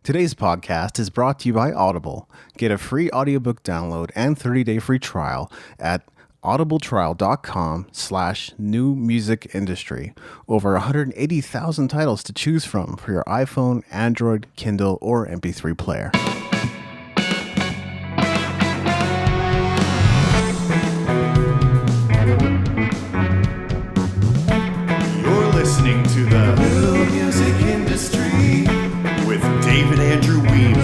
Today's podcast is brought to you by Audible. Get a free audiobook download and 30-day free trial at audibletrial.com/new music industry. Over 180,000 titles to choose from for your iPhone, Android, Kindle, or MP3 player. You're listening to the New Music Industry with David Andrew Weem.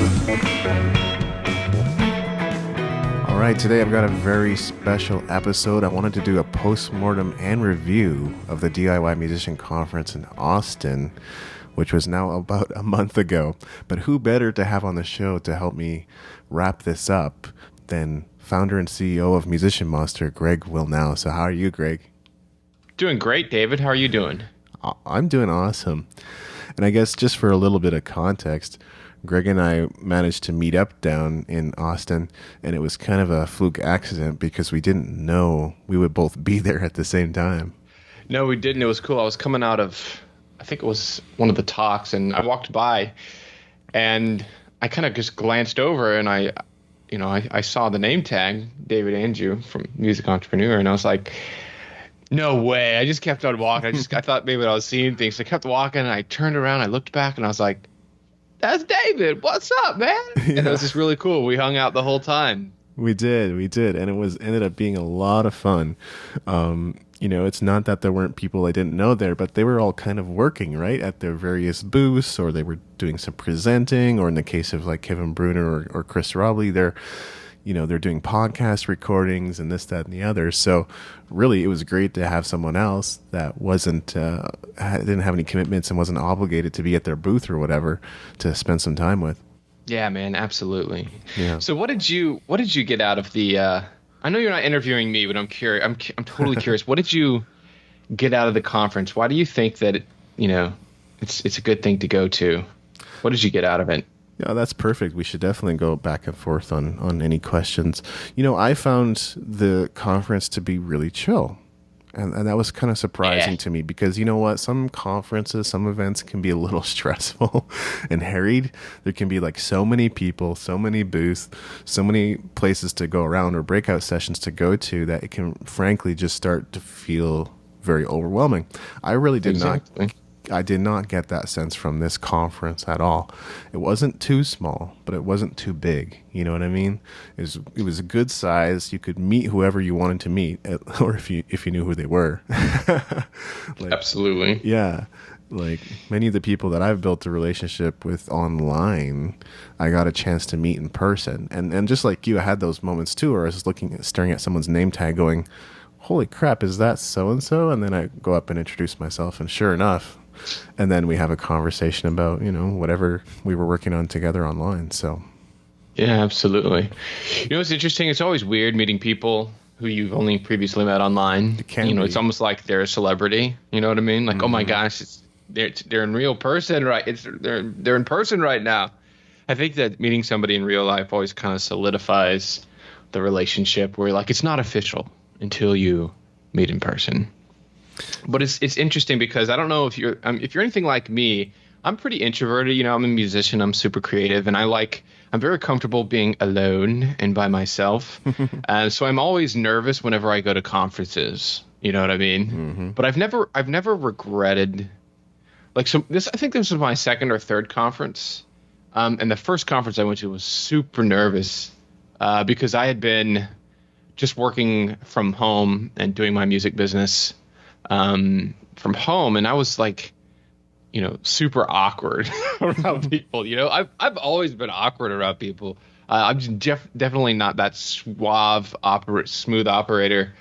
All right, today I've got a very special episode. I wanted to do a postmortem and review of the DIY Musician Conference in Austin, which was now about a month ago. But who better to have on the show to help me wrap this up than founder and CEO of Musician Monster, Greg Wilnau. So how are you, Greg? Doing great, David. How are you doing? I'm doing awesome. And I guess just for a little bit of context, Greg and I managed to meet up down in Austin, and it was kind of a fluke accident because we didn't know we would both be there at the same time. No, we didn't. It was cool. I was coming out of, I think it was one of the talks, and I walked by, and I kind of just glanced over, and I saw the name tag, David Andrew from Music Entrepreneur, and I was like, no way. I just kept on walking. I thought maybe I was seeing things. I kept walking, and I turned around, I looked back, and I was like, that's David. What's up, man? Yeah. And it was just really cool. We hung out the whole time. We did. And it ended up being a lot of fun. It's not that there weren't people I didn't know there, but they were all kind of working, right, at their various booths, or they were doing some presenting, or in the case of like Kevin Bruner or Chris Robley, they're doing podcast recordings and this, that, and the other. So really, it was great to have someone else that didn't have any commitments and wasn't obligated to be at their booth or whatever to spend some time with. Yeah, man, absolutely. Yeah. So what did you get out of the? I know you're not interviewing me, but I'm curious. I'm totally curious. What did you get out of the conference? Why do you think that it's a good thing to go to? What did you get out of it? Yeah, that's perfect. We should definitely go back and forth on any questions. I found the conference to be really chill. And that was kind of surprising to me because, you know what, some conferences, some events can be a little stressful and harried. There can be like so many people, so many booths, so many places to go around or breakout sessions to go to that it can frankly just start to feel very overwhelming. I really did I did not get that sense from this conference at all. It wasn't too small, but it wasn't too big. You know what I mean? It was a good size. You could meet whoever you wanted to meet, or if you knew who they were. Absolutely. Yeah. Like many of the people that I've built a relationship with online, I got a chance to meet in person. And just like you, I had those moments too, where I was staring at someone's name tag going, holy crap, is that so-and-so? And then I go up and introduce myself, and sure enough, and then we have a conversation about, whatever we were working on together online. So, yeah, absolutely. It's interesting. It's always weird meeting people who you've only previously met online. It's almost like they're a celebrity. You know what I mean? Like, oh my gosh, they're in real person, right? They're in person right now. I think that meeting somebody in real life always kind of solidifies the relationship where like it's not official until you meet in person. But it's interesting because I don't know if you're anything like me. I'm pretty introverted. I'm a musician. I'm super creative, and I'm very comfortable being alone and by myself. So I'm always nervous whenever I go to conferences. You know what I mean? Mm-hmm. But I've never regretted. I think this was my second or third conference, and the first conference I went to was super nervous because I had been just working from home and doing my music business. From home, and I was like, super awkward around people. I've always been awkward around people. I'm definitely not that smooth operator.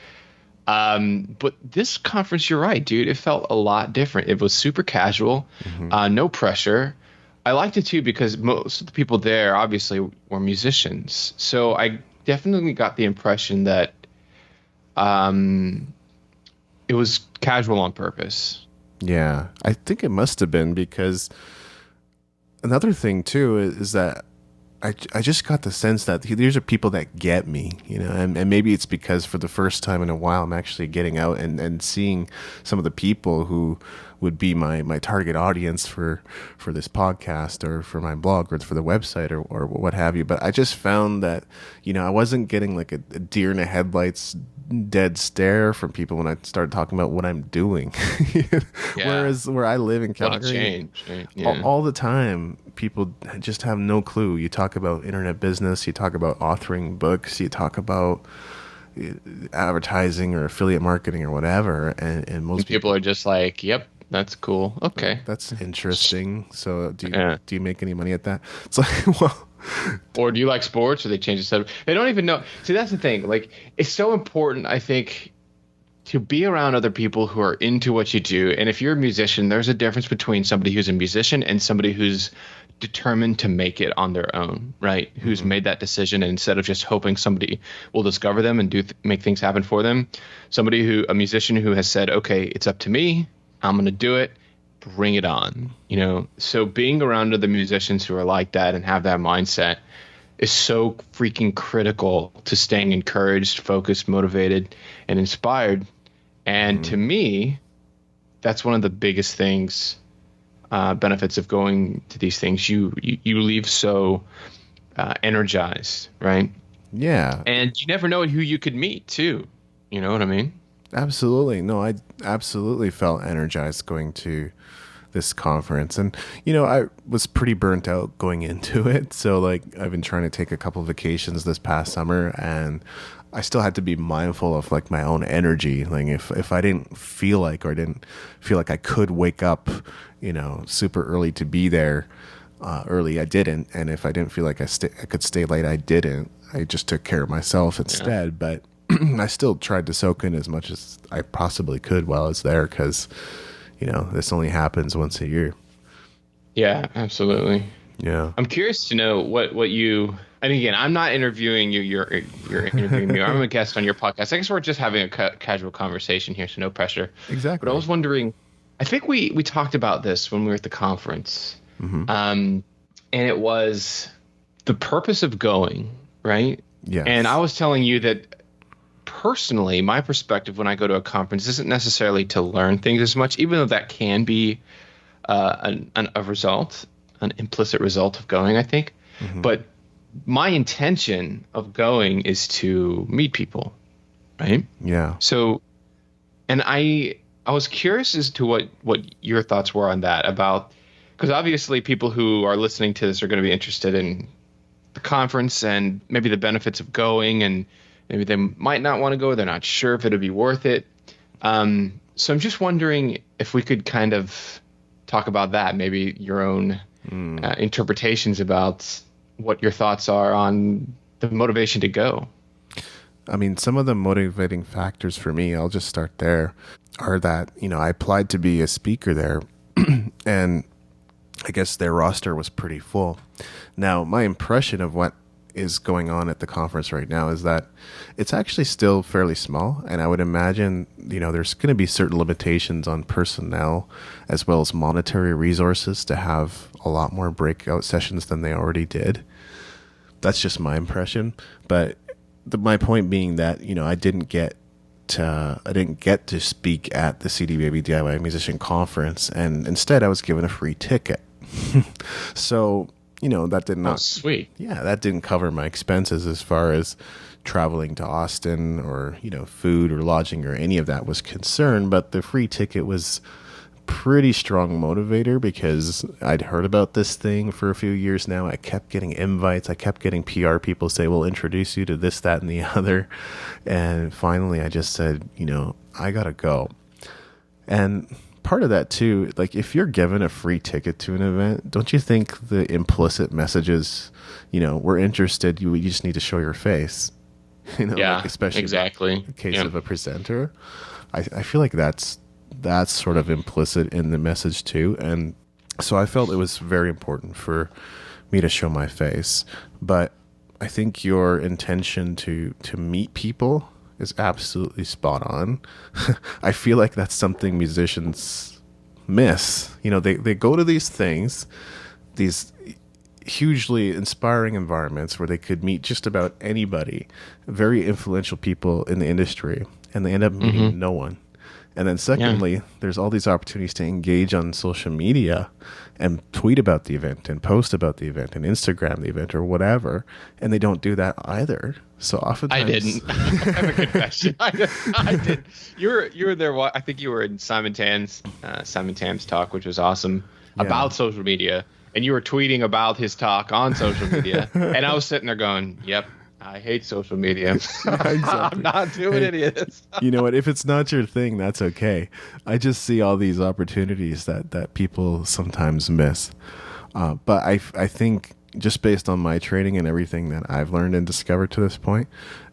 But this conference, you're right, dude. It felt a lot different. It was super casual, no pressure. I liked it too because most of the people there obviously were musicians. So I definitely got the impression that, it was casual on purpose. Yeah, I think it must have been because another thing too is that I just got the sense that these are people that get me, and maybe it's because for the first time in a while I'm actually getting out and seeing some of the people who would be my target audience for this podcast or for my blog or for the website or what have you. But I just found that, I wasn't getting like a deer in the headlights dead stare from people when I started talking about what I'm doing. Whereas where I live in Calgary, what a change, right? all the time, people just have no clue. You talk about internet business, you talk about authoring books, you talk about advertising or affiliate marketing or whatever, and most people are just like, yep, that's cool, okay, that's interesting. So do you make any money at that? It's like, well, or do you like sports? Or they change the subject. They don't even know. See, that's the thing. Like, it's so important, I think, to be around other people who are into what you do. And if you're a musician, there's a difference between somebody who's a musician and somebody who's determined to make it on their own, right? Who's made that decision, and instead of just hoping somebody will discover them and make things happen for them, a musician who has said, okay, it's up to me, I'm going to do it, bring it on, So being around other musicians who are like that and have that mindset is so freaking critical to staying encouraged, focused, motivated, and inspired. And to me, that's one of the biggest things, benefits of going to these things. You leave so energized, right? Yeah. And you never know who you could meet too. You know what I mean? Absolutely. No, I absolutely felt energized going to this conference. And, I was pretty burnt out going into it. So like I've been trying to take a couple of vacations this past summer, and I still had to be mindful of like my own energy. Like if I didn't feel like, or I didn't feel like I could wake up, super early to be there early, I didn't. And if I didn't feel like I could stay late, I didn't. I just took care of myself instead. Yeah. But I still tried to soak in as much as I possibly could while I was there, because, this only happens once a year. Yeah, absolutely. Yeah. I'm curious to know what you, and again, I'm not interviewing you, you're interviewing me. I'm a guest on your podcast. I guess we're just having a casual conversation here, so no pressure. Exactly. But I was wondering, I think we talked about this when we were at the conference. And it was the purpose of going, right? Yeah. And I was telling you that personally, my perspective when I go to a conference isn't necessarily to learn things as much, even though that can be an implicit result of going, I think. But my intention of going is to meet people, right? Yeah. So, and I was curious as to what your thoughts were on that, about, because obviously people who are listening to this are going to be interested in the conference and maybe the benefits of going, and maybe they might not want to go. They're not sure if it'll be worth it. So I'm just wondering if we could kind of talk about that, maybe your own interpretations about what your thoughts are on the motivation to go. I mean, some of the motivating factors for me, I'll just start there, are that, I applied to be a speaker there and I guess their roster was pretty full. Now, my impression of what is going on at the conference right now is that it's actually still fairly small, and I would imagine there's going to be certain limitations on personnel as well as monetary resources to have a lot more breakout sessions than they already did. That's just my impression, but my point being that I didn't get to speak at the CD Baby DIY Musician Conference, and instead I was given a free ticket. So that did not. Oh, sweet. Yeah, that didn't cover my expenses as far as traveling to Austin or, food or lodging or any of that was concerned. But the free ticket was pretty strong motivator, because I'd heard about this thing for a few years now. I kept getting invites. I kept getting PR people say, we'll introduce you to this, that, and the other. And finally, I just said, I got to go. And part of that too, like if you're given a free ticket to an event, don't you think the implicit messages, we're interested, you just need to show your face, yeah, like especially exactly. in the case of a presenter. I feel like that's sort of implicit in the message too. And so I felt it was very important for me to show my face. But I think your intention to meet people is absolutely spot on. I feel like that's something musicians miss. They go to these things, these hugely inspiring environments where they could meet just about anybody, very influential people in the industry, and they end up meeting no one. And then secondly, there's all these opportunities to engage on social media and tweet about the event and post about the event and Instagram the event or whatever. And they don't do that either. So oftentimes I didn't. I have a confession. I did. You were there. I think you were in Simon Tan's talk, which was awesome, about social media. And you were tweeting about his talk on social media. And I was sitting there going, yep, I hate social media. Exactly. I'm not doing any of this. You know what? If it's not your thing, that's okay. I just see all these opportunities that people sometimes miss. But I think just based on my training and everything that I've learned and discovered to this point,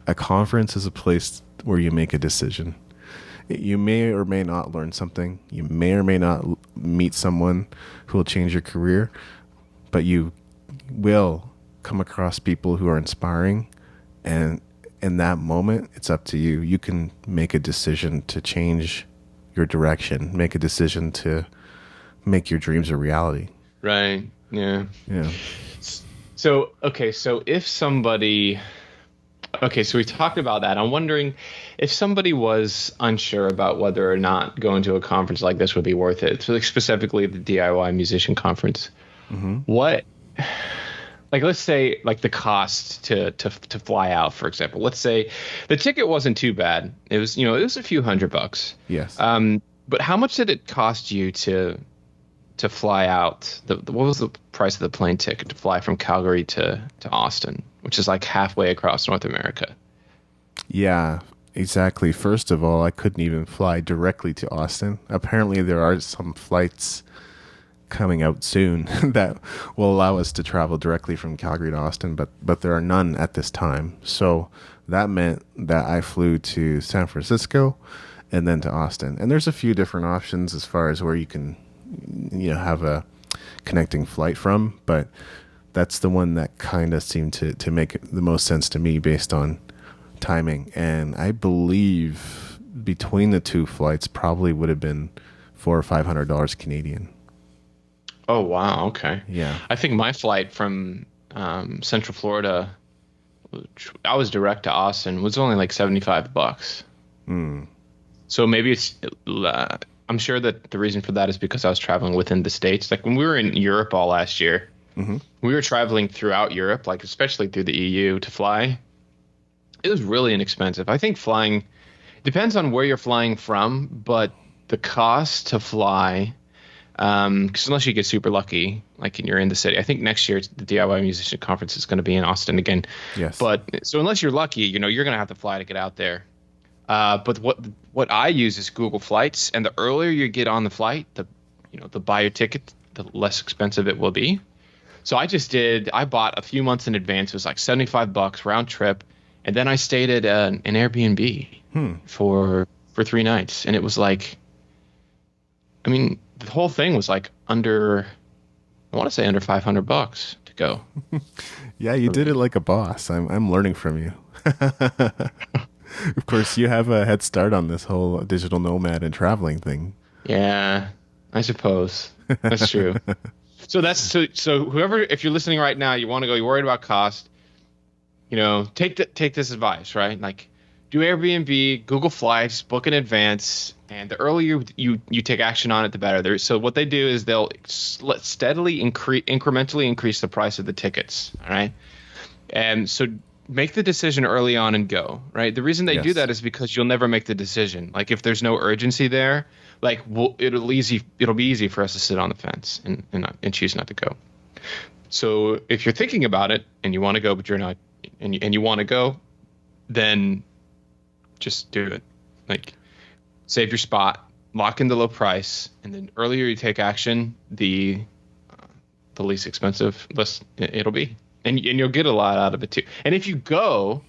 a conference is a place where you make a decision. You may or may not learn something. You may or may not meet someone who will change your career, but you will come across people who are inspiring. And in that moment, it's up to you. You can make a decision to change your direction, make a decision to make your dreams a reality. Right. Yeah. Yeah. So if somebody, so we talked about that. I'm wondering if somebody was unsure about whether or not going to a conference like this would be worth it. So like specifically the DIY musician conference, what, like, let's say like the cost to fly out, for example, let's say the ticket wasn't too bad. It was, it was a few $100. Yes. But how much did it cost you to fly out? What was the price of the plane ticket to fly from Calgary to Austin, which is like halfway across North America? Yeah, exactly. First of all, I couldn't even fly directly to Austin. Apparently there are some flights coming out soon that will allow us to travel directly from Calgary to Austin, but there are none at this time. So that meant that I flew to San Francisco and then to Austin. And there's a few different options as far as where you can have a connecting flight from, but that's the one that kind of seemed to make the most sense to me based on timing. And I believe between the two flights probably would have been $400 or $500 Canadian. Oh, wow. Okay. Yeah. I think my flight from Central Florida, I was direct to Austin, was only like $75. So maybe it's, I'm sure that the reason for that is because I was traveling within the States. Like when we were in Europe all last year, we were traveling throughout Europe, like especially through the EU to fly. It was really inexpensive. I think flying depends on where you're flying from, but the cost to fly, because unless you get super lucky, like you're in the city. I think next year the DIY Musician Conference is going to be in Austin again. Yes. But so unless you're lucky, you're going to have to fly to get out there. But what I use is Google Flights, and the earlier you get on the flight, the buy your ticket, the less expensive it will be. So I bought a few months in advance. It was like $75 round trip, and then I stayed at an Airbnb for 3 nights, and it was like, I mean, the whole thing was like under $500 to go. Yeah, you did it like a boss. I'm learning from you. Of course, you have a head start on this whole digital nomad and traveling thing. Yeah, I suppose that's true. So whoever, if you're listening right now, you want to go, you're worried about cost, take this advice, right? Like, do Airbnb, Google Flights, book in advance, and the earlier you take action on it, the better. So what they do is they'll steadily incrementally increase the price of the tickets. All right, and so make the decision early on and go. Right. The reason they do that is because you'll never make the decision. Like if there's no urgency there, like it'll be easy for us to sit on the fence and choose not to go. So if you're thinking about it and you want to go, but you're not, and you want to go, then just do it. Like save your spot, lock in the low price, and then earlier you take action, the least expensive, less it'll be, and you'll get a lot out of it too. And if you go,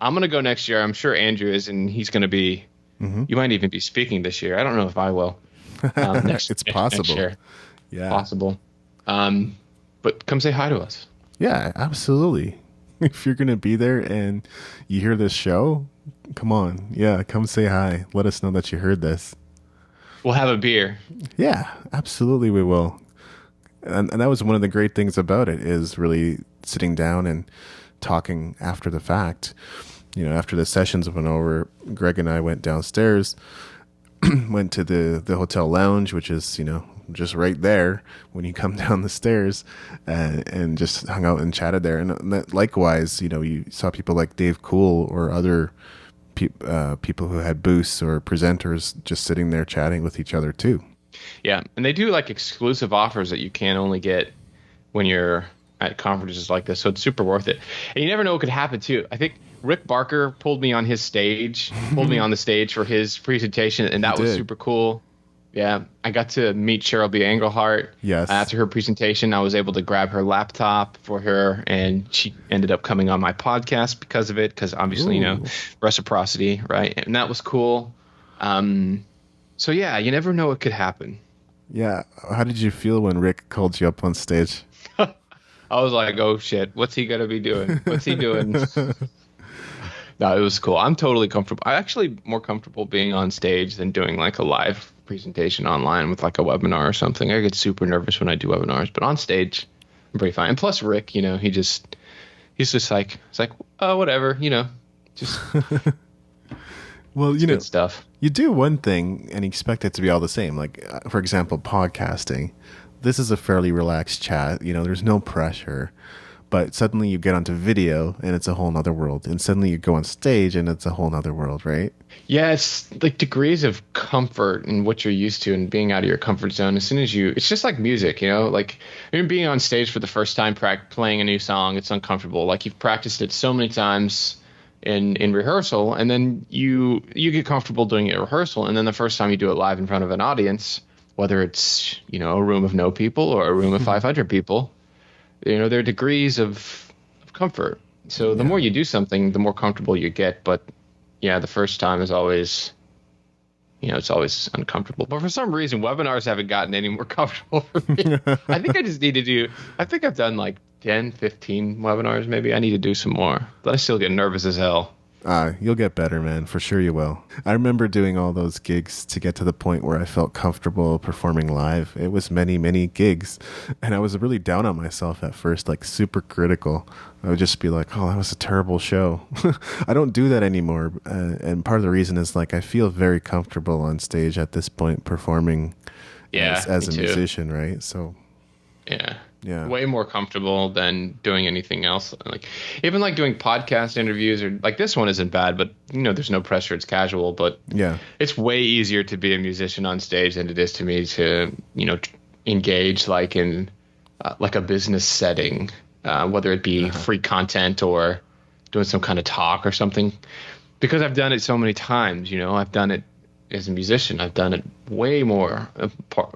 I'm gonna go next year. I'm sure Andrew is, and he's gonna be. You might even be speaking this year. I don't know if I will. It's possible. Next year. Yeah, possible. But come say hi to us. Yeah, absolutely. If you're gonna be there and you hear this show, come on. Yeah, come say hi. Let us know that you heard this. We'll have a beer. Yeah, absolutely we will. And that was one of the great things about it, is really sitting down and talking after the fact. After the sessions went over, Greg and I went downstairs went to the hotel lounge, which is, just right there when you come down the stairs, and just hung out and chatted there. And likewise, you saw people like Dave Cool or other people who had booths or presenters just sitting there chatting with each other too. Yeah, and they do like exclusive offers that you can only get when you're at conferences like this, so it's super worth it. And you never know what could happen too. I think Rick Barker pulled me on the stage for his presentation, and that was super cool. Yeah, I got to meet Cheryl B. Engelhardt. Yes. After her presentation, I was able to grab her laptop for her, and she ended up coming on my podcast because of it, because obviously, reciprocity, right? And that was cool. So, yeah, you never know what could happen. Yeah. How did you feel when Rick called you up on stage? I was like, oh, shit, what's he going to be doing? What's he doing? No, it was cool. I'm totally comfortable. I'm actually more comfortable being on stage than doing like a live presentation online with like a webinar or something. I get super nervous when I do webinars, but on stage, I'm pretty fine. And plus Rick, he's just like, it's like, oh, whatever, just well, good stuff. You do one thing and expect it to be all the same. Like, for example, podcasting. This is a fairly relaxed chat. There's no pressure. But suddenly you get onto video and it's a whole nother world. And suddenly you go on stage and it's a whole nother world, right? Yeah, it's like degrees of comfort and what you're used to and being out of your comfort zone. As soon as it's just like music, like you're being on stage for the first time playing a new song, it's uncomfortable. Like you've practiced it so many times in rehearsal, and then you get comfortable doing it at rehearsal. And then the first time you do it live in front of an audience, whether it's, a room of no people or a room of 500 people, there are degrees of comfort. So the more you do something, the more comfortable you get. But yeah, the first time is always, it's always uncomfortable. But for some reason, webinars haven't gotten any more comfortable for me. I think I've done like 10, 15 webinars maybe. I need to do some more. But I still get nervous as hell. You'll get better, man. For sure you will. I remember doing all those gigs to get to the point where I felt comfortable performing live. It was many, many gigs. And I was really down on myself at first, like super critical. I would just be like, oh, that was a terrible show. I don't do that anymore. And part of the reason is like I feel very comfortable on stage at this point performing as a musician, right? So yeah, way more comfortable than doing anything else. Like even like doing podcast interviews, or like this one isn't bad, but there's no pressure, it's casual. But yeah, it's way easier to be a musician on stage than it is to me to engage like in like a business setting, whether it be free content or doing some kind of talk or something, because I've done it so many times. I've done it as a musician. I've done it way more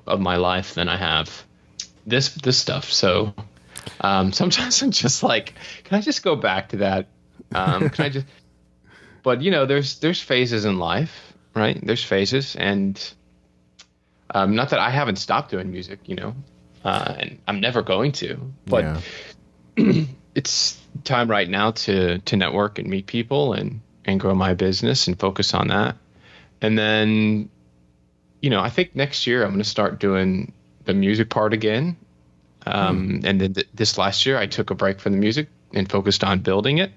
of my life than I have this stuff. So sometimes I'm just like, can I just go back to that? But there's phases in life, right? There's phases, and not that I haven't stopped doing music, and I'm never going to, but it's time right now to network and meet people and grow my business and focus on that. And then, I think next year I'm going to start doing the music part again. And then this last year I took a break from the music and focused on building it.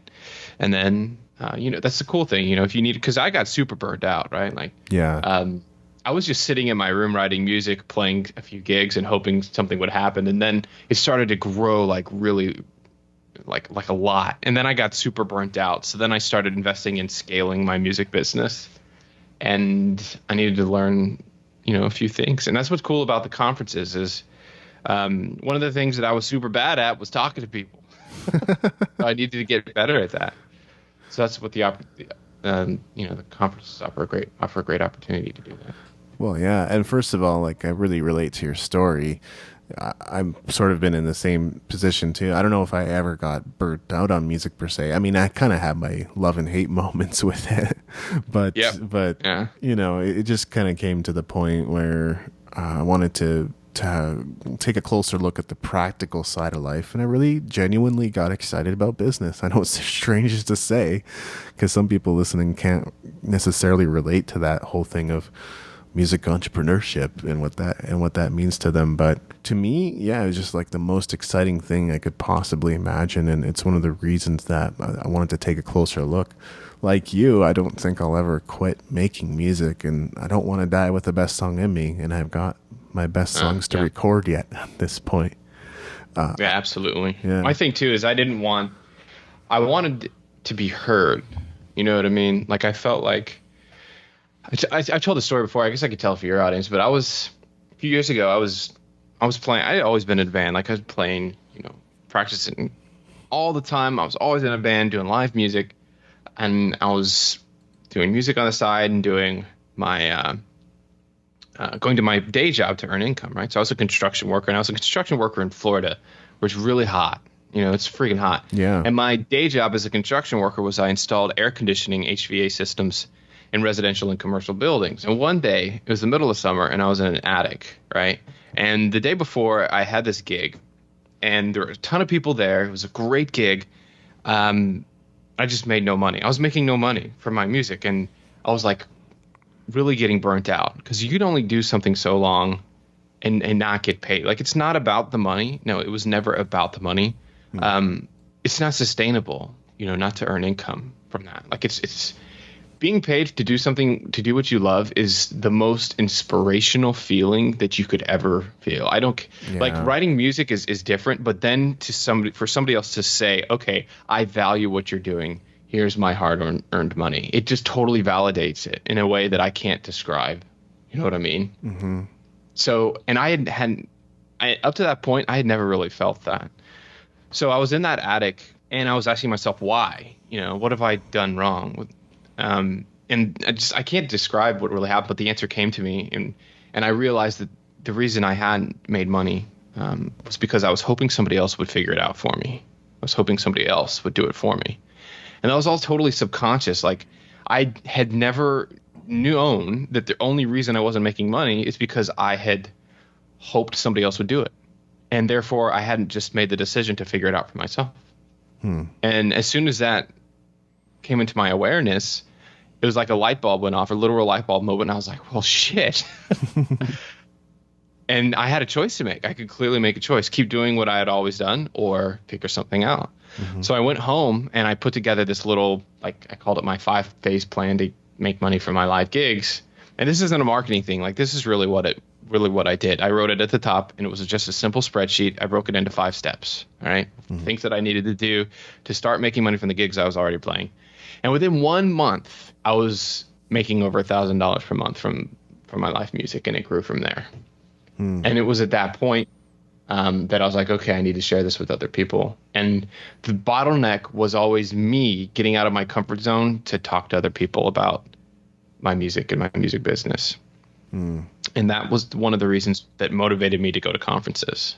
And then, that's the cool thing, if you need, because I got super burned out, right? Like, I was just sitting in my room writing music, playing a few gigs and hoping something would happen. And then it started to grow like really like a lot. And then I got super burnt out. So then I started investing in scaling my music business, and I needed to learn, a few things. And that's what's cool about the conferences is, one of the things that I was super bad at was talking to people. I needed to get better at that. So that's what the conferences offer a great opportunity to do that. Well, yeah. And first of all, like I really relate to your story. I've sort of been in the same position too. I don't know if I ever got burnt out on music per se. I mean, I kind of had my love and hate moments with it, but it just kind of came to the point where I wanted to take a closer look at the practical side of life, and I really genuinely got excited about business. I know it's strange to say because some people listening can't necessarily relate to that whole thing of music entrepreneurship and what that means to them. But to me, yeah, it was just like the most exciting thing I could possibly imagine, and it's one of the reasons that I wanted to take a closer look. Like you, I don't think I'll ever quit making music, and I don't want to die with the best song in me, and I've got my best songs to record yet at this point. Yeah, absolutely. Yeah. My thing too is I wanted to be heard. You know what I mean? Like I felt like I told the story before. I guess I could tell for your audience, but a few years ago, I was playing. I had always been in a band. Like I was playing, practicing all the time. I was always in a band doing live music, and I was doing music on the side and doing my going to my day job to earn income. Right. So I was a construction worker, and I was a construction worker in Florida, where it's really hot. It's freaking hot. Yeah. And my day job as a construction worker was I installed air conditioning HVA systems in residential and commercial buildings. And one day, it was the middle of summer, and I was in an attic, right? And the day before, I had this gig, and there were a ton of people there. It was a great gig. I just made no money. I was making no money from my music, and I was like really getting burnt out because you could only do something so long and not get paid. Like, it's not about the money. No, it was never about the money. It's not sustainable, not to earn income from that. Like, it's being paid to do something, to do what you love is the most inspirational feeling that you could ever feel. Like writing music is different, but then for somebody else to say, okay, I value what you're doing. Here's my hard earned money. It just totally validates it in a way that I can't describe. You know what I mean? Mm-hmm. So, and up to that point, I had never really felt that. So I was in that attic and I was asking myself, why? What have I done wrong? And I can't describe what really happened, but the answer came to me, and I realized that the reason I hadn't made money was because I was hoping somebody else would figure it out for me. I was hoping somebody else would do it for me. And that was all totally subconscious. Like, I had never known that the only reason I wasn't making money is because I had hoped somebody else would do it. And therefore, I hadn't just made the decision to figure it out for myself. And as soon as that came into my awareness, it was like a light bulb went off, a literal light bulb moment. And I was like, well, shit. And I had a choice to make. I could clearly make a choice, keep doing what I had always done or figure something out. Mm-hmm. So I went home and I put together this little, like I called it my 5-phase plan to make money from my live gigs. And this isn't a marketing thing. Like, this is really what I did. I wrote it at the top, and it was just a simple spreadsheet. I broke it into 5 steps. All right. Mm-hmm. Things that I needed to do to start making money from the gigs I was already playing. And within 1 month, I was making over $1,000 per month from my live music, and it grew from there. And it was at that point that I was like, okay, I need to share this with other people. And the bottleneck was always me getting out of my comfort zone to talk to other people about my music and my music business. And that was one of the reasons that motivated me to go to conferences,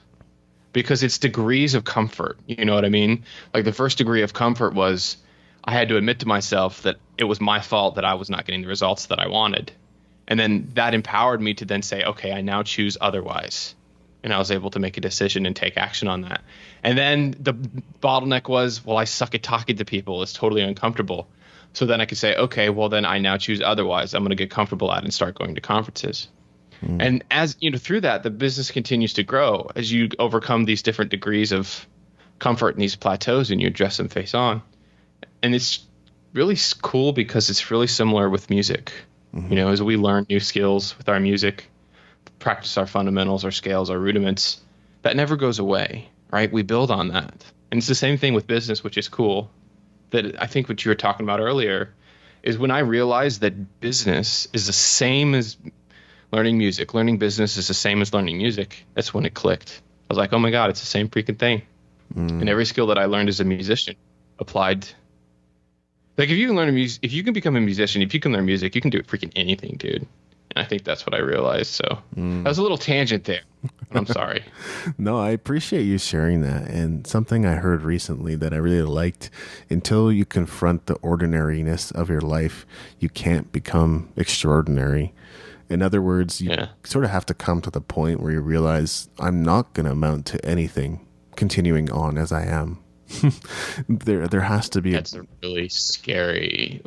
because it's degrees of comfort. You know what I mean? Like, the first degree of comfort was I had to admit to myself that it was my fault that I was not getting the results that I wanted. And then that empowered me to then say, okay, I now choose otherwise. And I was able to make a decision and take action on that. And then the bottleneck was, well, I suck at talking to people. It's totally uncomfortable. So then I could say, okay, well, then I now choose otherwise. I'm going to get comfortable at it and start going to conferences. And as through that, the business continues to grow as you overcome these different degrees of comfort and these plateaus, and you address them face on. And it's really cool because it's really similar with music. As we learn new skills with our music, practice our fundamentals, our scales, our rudiments, that never goes away, right? We build on that. And it's the same thing with business, which is cool. That I think what you were talking about earlier is when I realized that business is the same as learning music. Learning business is the same as learning music. That's when it clicked. I was like, oh my God, it's the same freaking thing. And every skill that I learned as a musician applied. Like, if you can become a musician, if you can learn music, you can do freaking anything, dude. And I think that's what I realized. So that was a little tangent there. I'm sorry. No, I appreciate you sharing that. And something I heard recently that I really liked: until you confront the ordinariness of your life, you can't become extraordinary. In other words, you sort of have to come to the point where you realize, I'm not going to amount to anything continuing on as I am. There has to be. That's a really scary,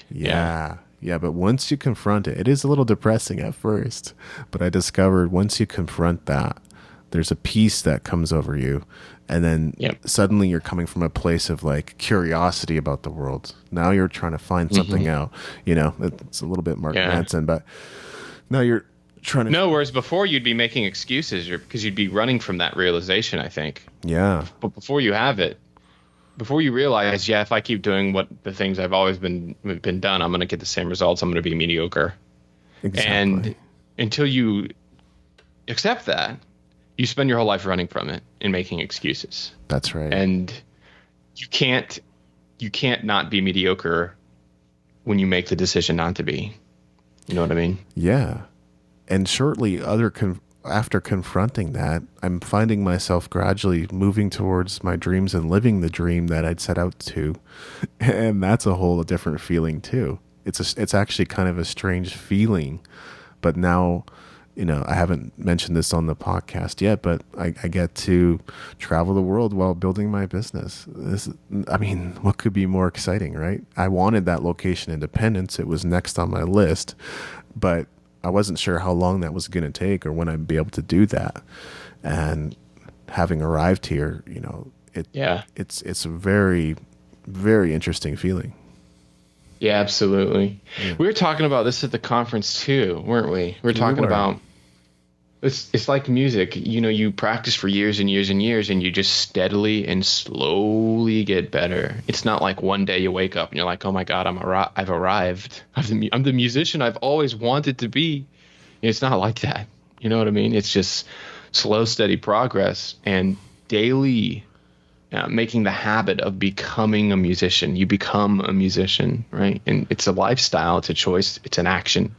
Yeah. Yeah, but once you confront it, it is a little depressing at first. But I discovered once you confront that, there's a peace that comes over you. And then suddenly you're coming from a place of like curiosity about the world. Now you're trying to find something out. You know, it's a little bit Mark Manson, but now you're trying to. No, whereas before you'd be making excuses because you'd be running from that realization, I think. Yeah. But before you have it, before you realize, if I keep doing what the things I've always been done, I'm going to get the same results. I'm going to be mediocre. Exactly. And until you accept that, you spend your whole life running from it and making excuses. That's right. And you can't not be mediocre when you make the decision not to be. You know what I mean? Yeah. And shortly after confronting that, I'm finding myself gradually moving towards my dreams and living the dream that I'd set out to. And that's a whole different feeling too. It's actually kind of a strange feeling. But now, you know, I haven't mentioned this on the podcast yet, but I get to travel the world while building my business. What could be more exciting, right? I wanted that location independence. It was next on my list, but I wasn't sure how long that was going to take or when I'd be able to do that. And having arrived here, you know, it's a very, very interesting feeling. Yeah, absolutely. Yeah. We were talking about this at the conference too, weren't we? We were talking about it's like music. You know, you practice for years and years and years, and you just steadily and slowly get better. It's not like one day you wake up and you're like, oh my God, I've arrived. I'm the musician I've always wanted to be. It's not like that. You know what I mean? It's just slow, steady progress and daily making the habit of becoming a musician. You become a musician, right? And it's a lifestyle. It's a choice. It's an action.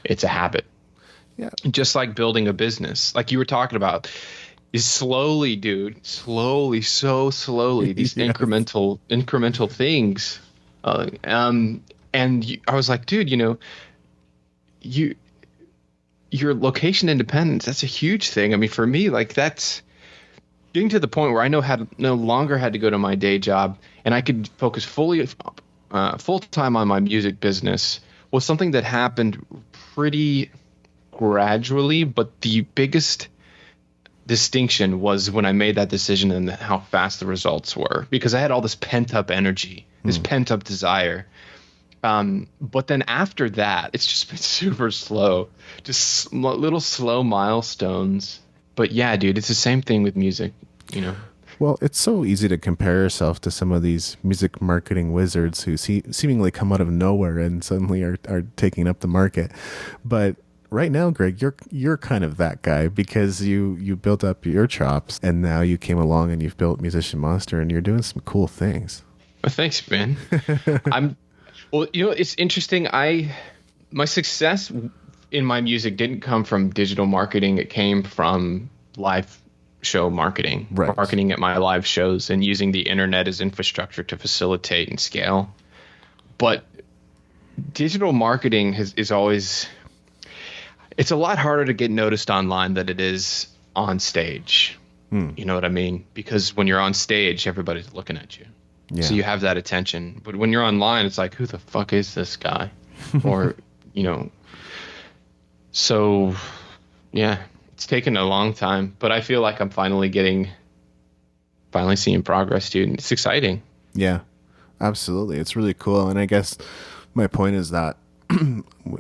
It's a habit. Yeah. Just like building a business, like you were talking about, is slowly, dude, slowly, so slowly, these incremental things. I was like, dude, you know, your location independence, that's a huge thing. I mean, for me, like that's getting to the point where I no longer had to go to my day job and I could focus full time on my music business was something that happened pretty gradually, but the biggest distinction was when I made that decision and how fast the results were, because I had all this pent up energy, this pent up desire. But then after that, it's just been super slow, just little slow milestones. But yeah, dude, it's the same thing with music, you know? Well, it's so easy to compare yourself to some of these music marketing wizards who seemingly come out of nowhere and suddenly are taking up the market. But right now, Greg, you're kind of that guy because you built up your chops and now you came along and you've built Musician Monster and you're doing some cool things. Well, thanks, man. Well, you know, it's interesting. My success in my music didn't come from digital marketing. It came from live show marketing, right. Marketing at my live shows and using the internet as infrastructure to facilitate and scale. But digital marketing is always, it's a lot harder to get noticed online than it is on stage. You know what I mean? Because when you're on stage, everybody's looking at you. Yeah. So you have that attention. But when you're online, it's like, who the fuck is this guy? Or, you know, so yeah, it's taken a long time, but I feel like I'm finally seeing progress, dude. It's exciting. Yeah, absolutely. It's really cool. And I guess my point is that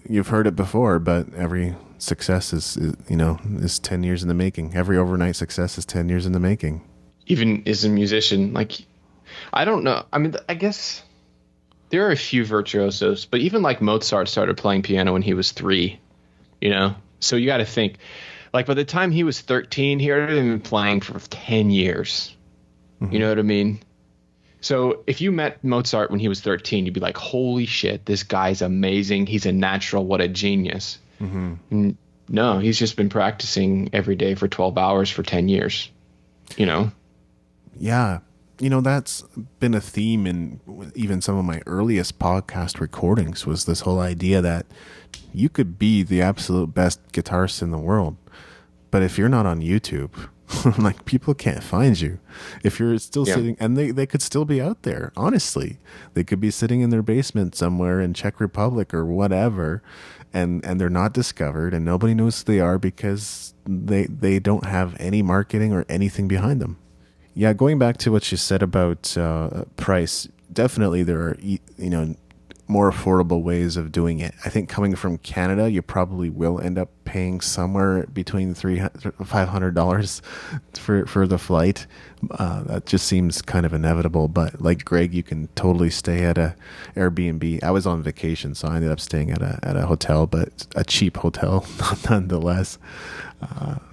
you've heard it before, but every success is 10 years in the making. Every overnight success is 10 years in the making. Even as a musician, like, I don't know. I mean, I guess there are a few virtuosos, but even like Mozart started playing piano when he was 3, you know? So you got to think, like, by the time he was 13, he had been playing for 10 years. Mm-hmm. You know what I mean? So if you met Mozart when he was 13, you'd be like, holy shit, this guy's amazing. He's a natural. What a genius. Mm-hmm. No, he's just been practicing every day for 12 hours for 10 years, you know? Yeah. You know, that's been a theme in even some of my earliest podcast recordings, was this whole idea that you could be the absolute best guitarist in the world, but if you're not on YouTube, Like, people can't find you if you're still sitting, and they could still be out there. Honestly, they could be sitting in their basement somewhere in Czech Republic or whatever, and they're not discovered, and nobody knows who they are because they don't have any marketing or anything behind them. Yeah, going back to what you said about price, definitely there are more affordable ways of doing it. I think coming from Canada, you probably will end up paying somewhere between $500 for the flight. That just seems kind of inevitable. But like Greg, you can totally stay at a Airbnb. I was on vacation, so I ended up staying at a hotel, but a cheap hotel nonetheless.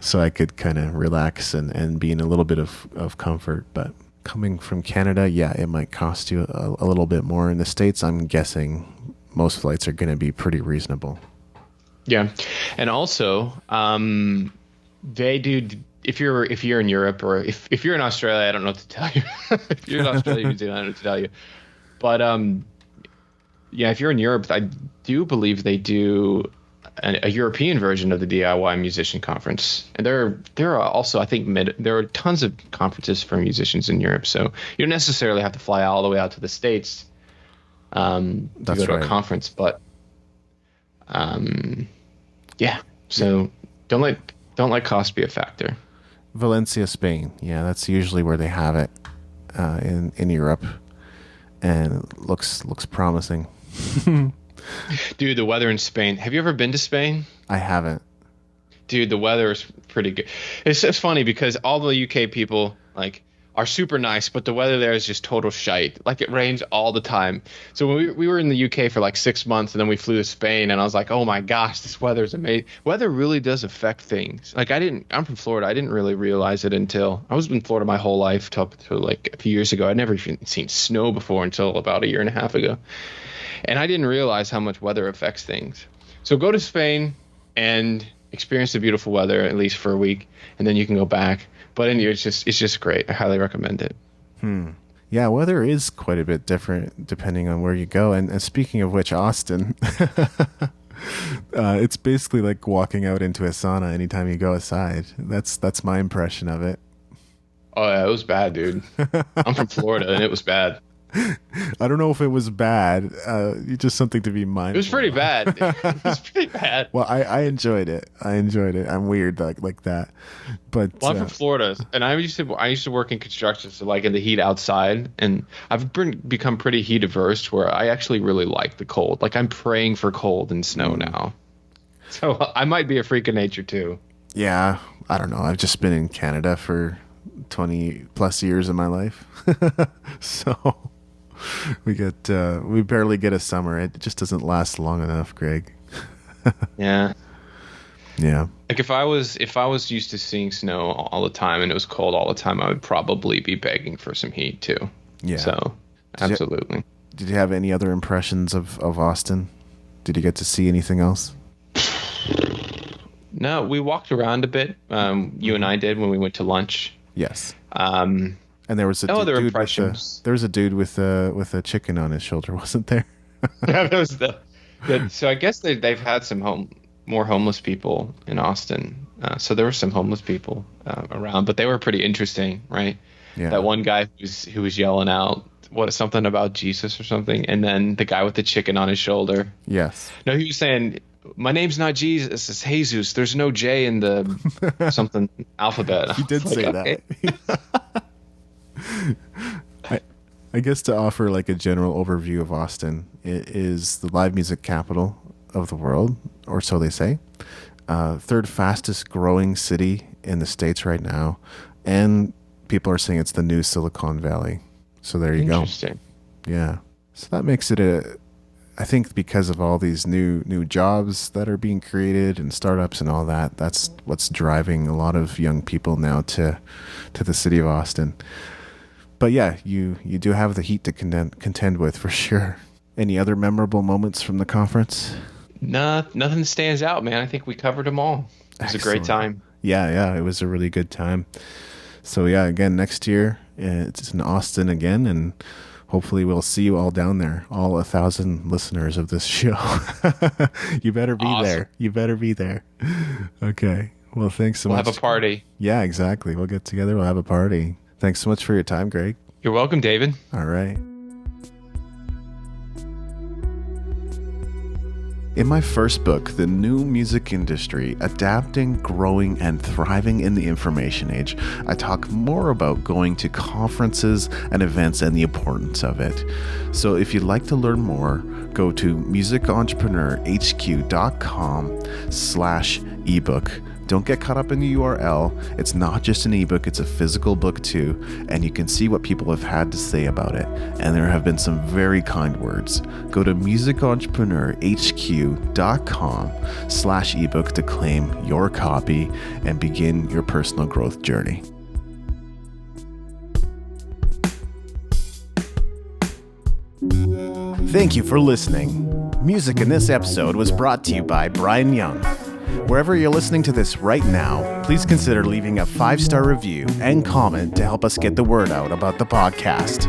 So I could kind of relax and be in a little bit of comfort. But coming from Canada, yeah, it might cost you a little bit more. In the States, I'm guessing most flights are going to be pretty reasonable. Yeah. And also, they do, if you're in Europe, or if you're in Australia, I don't know what to tell you. If you're in Australia, New Zealand, I don't know what to tell you. But yeah, if you're in Europe, I do believe they do a European version of the DIY musician conference. And there are also, I think, there are tons of conferences for musicians in Europe. So you don't necessarily have to fly all the way out to the States to go to a conference. But yeah, so don't let cost be a factor. Valencia, Spain. Yeah, that's usually where they have it in Europe, and it looks promising. Dude, the weather in Spain. Have you ever been to Spain? I haven't. Dude, the weather is pretty good. It's funny because all the UK people are super nice, but the weather there is just total shite. Like, it rains all the time. So when we were in the UK for 6 months, and then we flew to Spain, and I was like, oh my gosh, this weather is amazing. Weather really does affect things. I'm from Florida. I didn't really realize it until I was in Florida my whole life till a few years ago. I'd never even seen snow before until about a year and a half ago. And I didn't realize how much weather affects things. So go to Spain and experience the beautiful weather, at least for a week, and then you can go back. But anyway, it's just great. I highly recommend it. Yeah, weather is quite a bit different depending on where you go. And speaking of which, Austin, it's basically like walking out into a sauna anytime you go aside. That's my impression of it. Oh, yeah, it was bad, dude. I'm from Florida, and it was bad. I don't know if it was bad. Just something to be mindful. It was pretty bad. It was pretty bad. Well, I enjoyed it. I'm weird like that. But I'm from Florida, and I used to work in construction, so in the heat outside, and I've become pretty heat averse, where I actually really like the cold. I'm praying for cold and snow now. So I might be a freak of nature too. Yeah, I don't know. I've just been in Canada for 20 plus years of my life, so. We barely get a summer. It just doesn't last long enough, Greg. Yeah. Yeah. If I was used to seeing snow all the time and it was cold all the time, I would probably be begging for some heat too. Yeah. So absolutely. Did you have any other impressions of Austin? Did you get to see anything else? No, we walked around a bit. You and I did when we went to lunch. Yes. And there was a dude with a chicken on his shoulder, wasn't there? Yeah, that was so I guess they've had some more homeless people in Austin. So there were some homeless people around, but they were pretty interesting, right? Yeah. That one guy who was yelling out something about Jesus or something, and then the guy with the chicken on his shoulder. Yes. No, he was saying, my name's not Jesus, it's Jesus. There's no J in the something alphabet. He did say that. I guess to offer a general overview of Austin, it is the live music capital of the world, or so they say. Third fastest growing city in the States right now, and people are saying it's the new Silicon Valley. So there you go. Interesting. Yeah. So that makes it I think because of all these new jobs that are being created and startups and all that, that's what's driving a lot of young people now to the city of Austin. But yeah, you do have the heat to contend with for sure. Any other memorable moments from the conference? No, nothing stands out, man. I think we covered them all. It was a great time. Yeah, it was a really good time. So yeah, again, next year it's in Austin again, and hopefully we'll see you all down there, all 1,000 listeners of this show. You better be there. You better be there. Okay. Well, thanks so much. We'll have a party. Yeah, exactly. We'll get together. We'll have a party. Thanks so much for your time, Greg. You're welcome, David. All right. In my first book, The New Music Industry, Adapting, Growing, and Thriving in the Information Age, I talk more about going to conferences and events and the importance of it. So if you'd like to learn more, go to musicentrepreneur.hq.com/ebook. Don't get caught up in the URL. It's not just an ebook, it's a physical book too, and you can see what people have had to say about it. And there have been some very kind words. Go to musicentrepreneur.hq.com/ebook to claim your copy and begin your personal growth journey. Thank you for listening. Music in this episode was brought to you by Brian Young. Wherever you're listening to this right now, please consider leaving a 5-star review and comment to help us get the word out about the podcast.